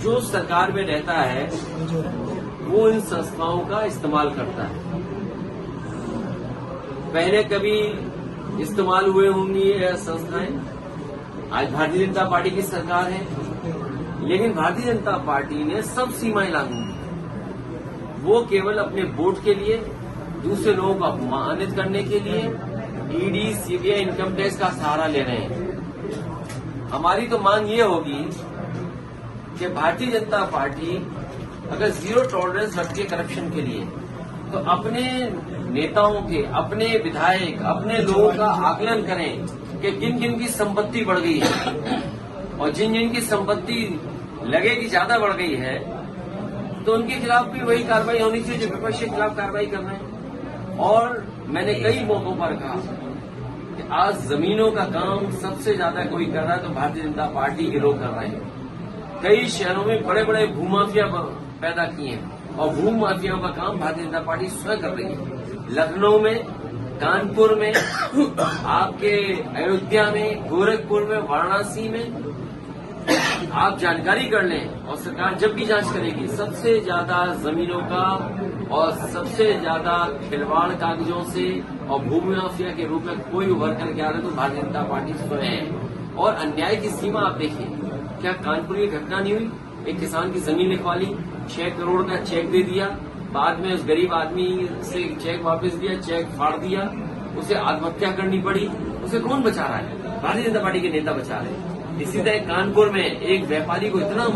जो सरकार में रहता है वो इन संस्थाओं का इस्तेमाल करता है। पहले कभी इस्तेमाल हुए होंगी ये संस्थाएं, आज भारतीय जनता पार्टी की सरकार है, लेकिन भारतीय जनता पार्टी ने सब सीमाएं लागू की। वो केवल अपने वोट के लिए, दूसरे लोगों को अपमानित करने के लिए ईडी, सीबीआई, इनकम टैक्स का सहारा ले रहे हैं। हमारी तो मांग ये होगी कि भारतीय जनता पार्टी अगर जीरो टॉलरेंस रखती है करप्शन के लिए, तो अपने नेताओं के, अपने विधायक, अपने लोगों का आकलन करें कि किन किन की संपत्ति बढ़ गई है, और जिन जिन की संपत्ति लगे कि ज्यादा बढ़ गई है तो उनके खिलाफ भी वही कार्रवाई होनी चाहिए जो विपक्ष के खिलाफ कार्रवाई कर रहे हैं। और मैंने कई मौकों पर कहा कि आज जमीनों का काम सबसे ज्यादा कोई कर रहा है तो भारतीय जनता पार्टी के लोग कर रहे हैं। कई शहरों में बड़े बड़े भूमाफिया पैदा किए हैं और भूमाफियाओं का काम भारतीय जनता पार्टी स्वयं कर रही है। लखनऊ में, कानपुर में, आपके अयोध्या में, गोरखपुर में, वाराणसी में आप जानकारी कर लें और सरकार जब भी जांच करेगी, सबसे ज्यादा जमीनों का और सबसे ज्यादा खिलवाड़ कागजों से और भूमि माफिया के रूप में कोई उभर करके आ रहा है तो भारतीय जनता पार्टी स्वयं है। और अन्याय की सीमा आप देखिए, क्या कानपुर की घटना नहीं हुई? एक किसान की जमीन लिखवा ली, 6 करोड़ का चेक दे दिया, बाद में उस गरीब आदमी से चेक वापस दिया, चेक फाड़ दिया, उसे आत्महत्या करनी पड़ी। उसे कौन बचा रहा है? भारतीय जनता पार्टी के नेता बचा रहे हैं। इसी तरह कानपुर में एक व्यापारी को इतना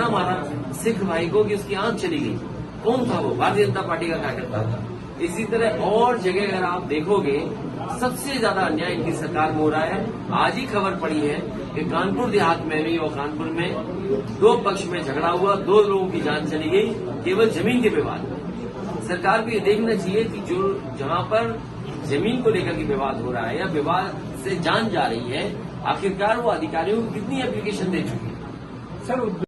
मारा सिख भाई को कि उसकी आंख चली गई। कौन था वो? भारतीय जनता पार्टी का कार्यकर्ता था। इसी तरह और जगह अगर आप देखोगे, सबसे ज्यादा अन्याय इनकी सरकार में हो रहा है। आज ही खबर पड़ी है कि कानपुर देहात में भी और कानपुर में 2 पक्ष में झगड़ा हुआ, 2 लोगों की जान चली गई केवल जमीन के विवाद में। सरकार को ये देखना चाहिए कि जो जहां पर जमीन को लेकर के विवाद हो रहा है या विवाद से जान जा रही है, आखिरकार वो अधिकारियों को कितनी एप्लीकेशन दे चुकी है। सर